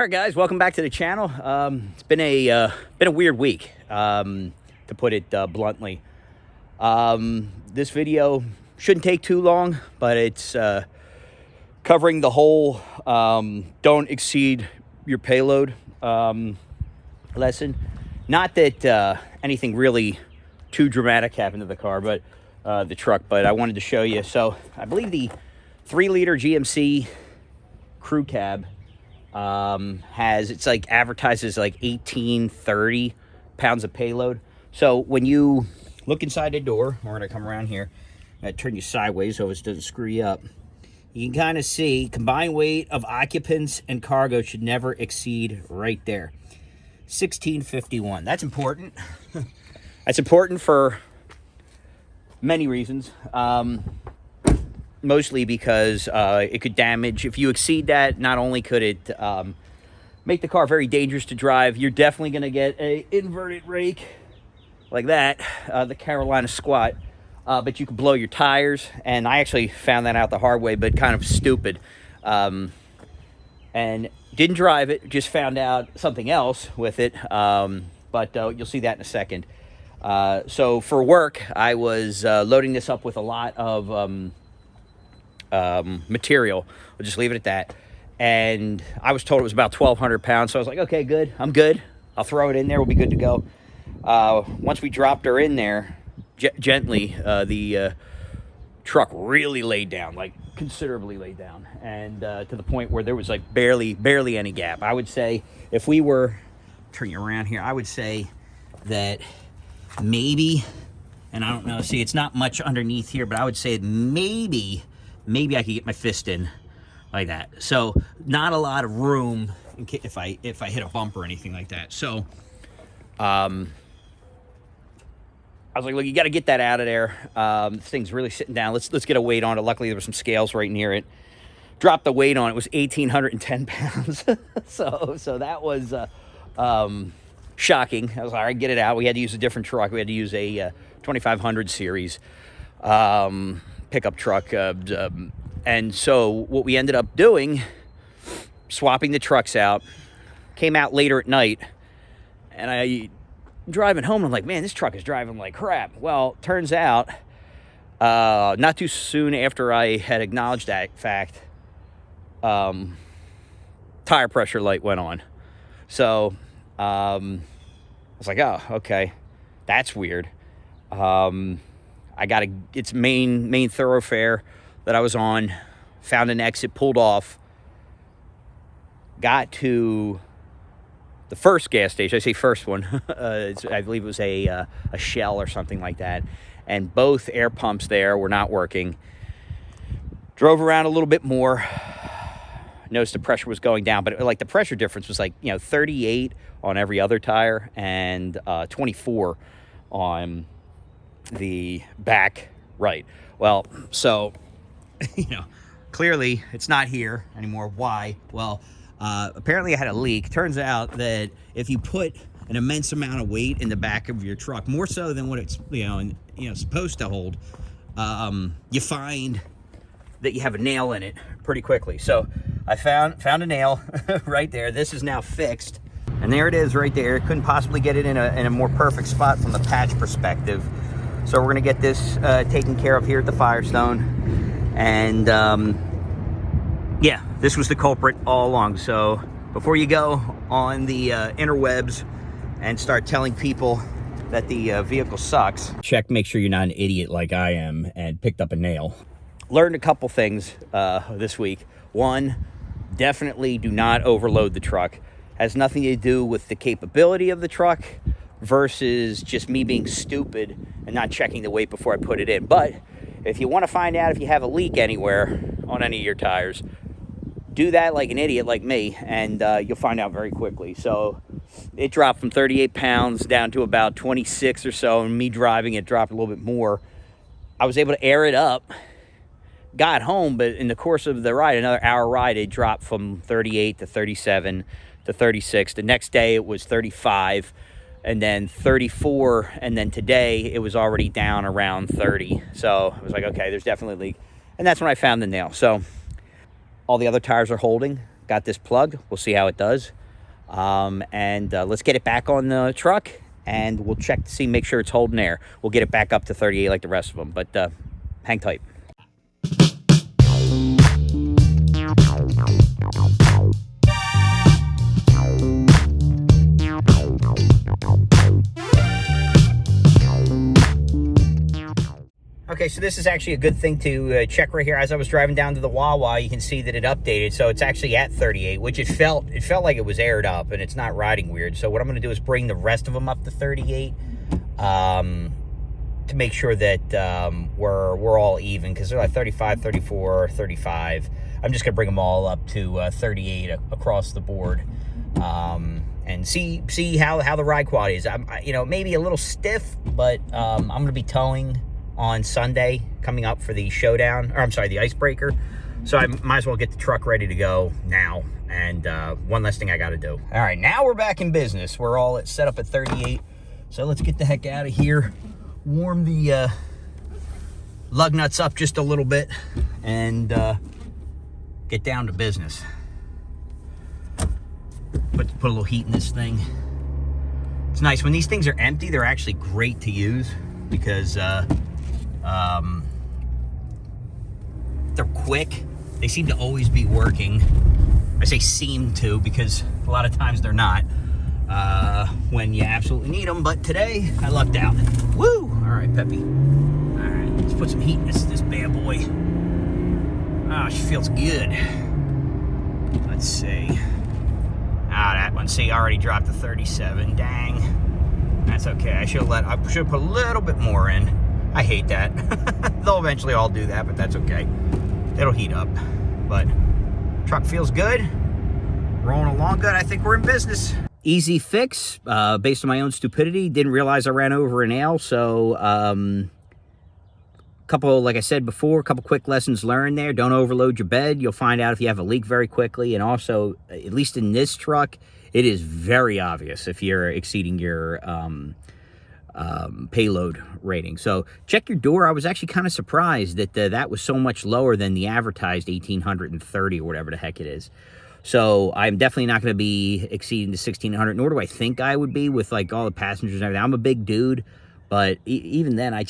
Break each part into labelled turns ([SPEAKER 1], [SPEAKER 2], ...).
[SPEAKER 1] All right, guys, welcome back to the channel. It's been a weird week, to put it bluntly. This video shouldn't take too long, but it's covering the whole don't exceed your payload lesson. Not that anything really too dramatic happened to the car, but the truck. But I wanted to show you. So I believe the 3-liter GMC crew cab it's like advertises like 1830 pounds of payload. So when you look inside the door, we're gonna come around here, I'm gonna turn you sideways so it doesn't screw you up. You can kind of see combined weight of occupants and cargo should never exceed right there 1651. That's important. That's important for many reasons. Mostly because it could damage. If you exceed that, not only could it make the car very dangerous to drive, you're definitely going to get a inverted rake like that, the Carolina squat, but you could blow your tires. And I actually found that out the hard way, but kind of stupid. And didn't drive it, just found out something else with it. But you'll see that in a second. So for work, I was loading this up with a lot of material. We'll just leave it at that. And I was told it was about 1,200 pounds. So I was like, okay, good. I'm good. I'll throw it in there. We'll be good to go. Once we dropped her in there, gently, the truck really laid down, like considerably laid down. And to the point where there was like barely any gap. I would say if we were turning around here, I would say that maybe, and I don't know, see, it's not much underneath here, but I would say maybe I could get my fist in like that. So not a lot of room in case if I hit a bump or anything like that. So I was like, look, you got to get that out of there. This thing's really sitting down. Let's get a weight on it. Luckily there were some scales right near it. Dropped the weight on it. It was 1,810 pounds. so that was shocking. I was like, all right, get it out. We had to use a different truck. We had to use a 2500 series pickup truck. And so what we ended up doing, swapping the trucks out, came out later at night, and I driving home, I'm like, man, this truck is driving like crap. Well, turns out, not too soon after I had acknowledged that fact, tire pressure light went on. So I was like, oh, okay, that's weird. I got its main thoroughfare that I was on, found an exit, pulled off, got to the first gas station. I say first one. I believe it was a Shell or something like that. And both air pumps there were not working. Drove around a little bit more. Noticed the pressure was going down, but like the pressure difference was like, 38 on every other tire and 24 on the back right. Well, so clearly it's not here anymore. Why? Well, apparently I had a leak. Turns out that if you put an immense amount of weight in the back of your truck, more so than what it's supposed to hold, you find that you have a nail in it pretty quickly. So I found a nail right there. This is now fixed, and there it is right there. Couldn't possibly get it in a more perfect spot from the patch perspective. So we're gonna get this taken care of here at the Firestone. And yeah, this was the culprit all along. So before you go on the interwebs and start telling people that the vehicle sucks, make sure you're not an idiot like I am and picked up a nail. Learned a couple things this week. One, definitely do not overload the truck. Has nothing to do with the capability of the truck versus just me being stupid and not checking the weight before I put it in. But if you want to find out if you have a leak anywhere on any of your tires, do that like an idiot like me, and you'll find out very quickly. So it dropped from 38 pounds down to about 26 or so, and me driving it dropped a little bit more. I was able to air it up, got home, but in the course of the ride, another hour ride, it dropped from 38 to 37 to 36. The next day it was 35. And then 34, and then today it was already down around 30. So I was like, okay, there's definitely a leak. And that's when I found the nail. So all the other tires are holding. got this plugged. We'll see how it does. And let's get it back on the truck, and we'll check to see, make sure it's holding air. We'll get it back up to 38 like the rest of them, but hang tight. Okay, so this is actually a good thing to check right here. As I was driving down to the Wawa, you can see that it updated, so it's actually at 38, which it felt like it was aired up, and it's not riding weird. So what I'm going to do is bring the rest of them up to 38 to make sure that we're all even, because they're like 35, 34, 35. I'm just going to bring them all up to 38 across the board, and see how the ride quality is. You know, maybe a little stiff, but I'm going to be towing on Sunday coming up for the showdown, or I'm sorry, the icebreaker. So I might as well get the truck ready to go now. And one last thing I got to do. All right, now we're back in business. We're all set up at 38. So let's get the heck out of here. Warm the lug nuts up just a little bit and get down to business. Put a little heat in this thing. It's nice when these things are empty. They're actually great to use because they're quick. They seem to always be working. I say seem to because a lot of times they're not when you absolutely need them. But today I lucked out. Woo! All right, Peppy. All right, let's put some heat in this bad boy. Oh, she feels good. Let's see. That one. See, already dropped to 37. Dang. That's okay. I should have put a little bit more in. I hate that. They'll eventually all do that, but that's okay. It'll heat up. But truck feels good. Rolling along good. I think we're in business. Easy fix, based on my own stupidity. Didn't realize I ran over a nail, so like I said before, a couple quick lessons learned there. Don't overload your bed. You'll find out if you have a leak very quickly. And also, at least in this truck, it is very obvious if you're exceeding your payload rating. So check your door. I was actually kind of surprised that that was so much lower than the advertised 1,830 or whatever the heck it is. So I'm definitely not going to be exceeding the 1,600, nor do I think I would be with like all the passengers and everything. I'm a big dude, but even then, I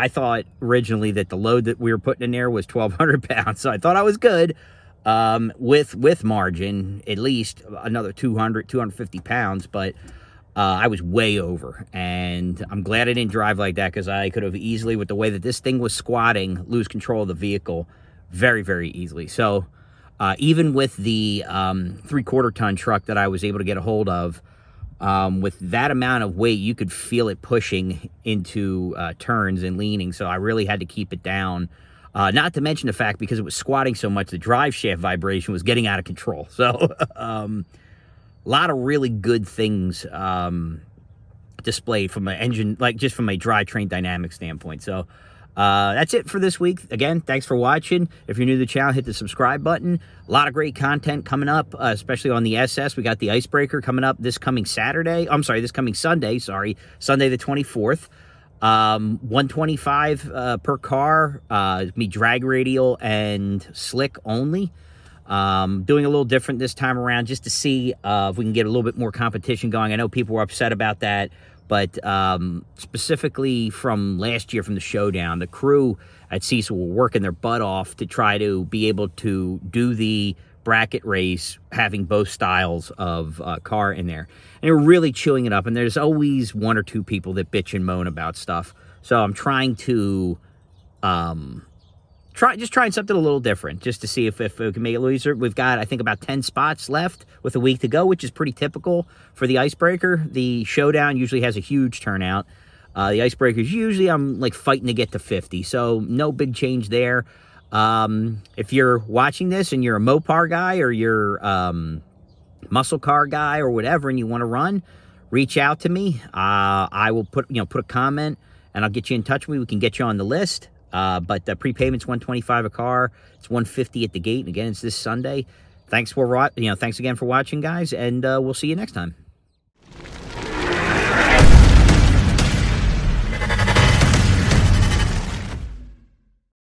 [SPEAKER 1] thought originally that the load that we were putting in there was 1,200 pounds. So I thought I was good with margin, at least another 200, 250 pounds, but I was way over, and I'm glad I didn't drive like that because I could have easily, with the way that this thing was squatting, lose control of the vehicle very, very easily. So even with the 3/4 ton truck that I was able to get a hold of, with that amount of weight, you could feel it pushing into turns and leaning. So I really had to keep it down. Not to mention the fact, because it was squatting so much, the drive shaft vibration was getting out of control. So a lot of really good things displayed from an engine, like just from a drivetrain dynamic standpoint. So that's it for this week. Again, thanks for watching. If you're new to the channel, hit the subscribe button. A lot of great content coming up, especially on the SS. We got the icebreaker coming up this coming Sunday, Sunday the 24th. 125 per car, me drag radial and slick only. Doing a little different this time around just to see if we can get a little bit more competition going. I know people were upset about that, but specifically from last year from the showdown, the crew at Cecil were working their butt off to try to be able to do the bracket race, having both styles of car in there. And they're really chewing it up, and there's always one or two people that bitch and moan about stuff. So I'm trying to trying something a little different, just to see if we can make it a little easier. We've got, I think, about 10 spots left with a week to go, which is pretty typical for the icebreaker. The showdown usually has a huge turnout. The icebreakers, usually I'm like fighting to get to 50, so no big change there. If you're watching this and you're a Mopar guy or you're muscle car guy or whatever, and you want to run, reach out to me. I will put a comment, and I'll get you in touch with me. We can get you on the list. But the prepayment's $125 a car. It's $150 at the gate. And again, it's this Sunday. Thanks again for watching, guys, and we'll see you next time.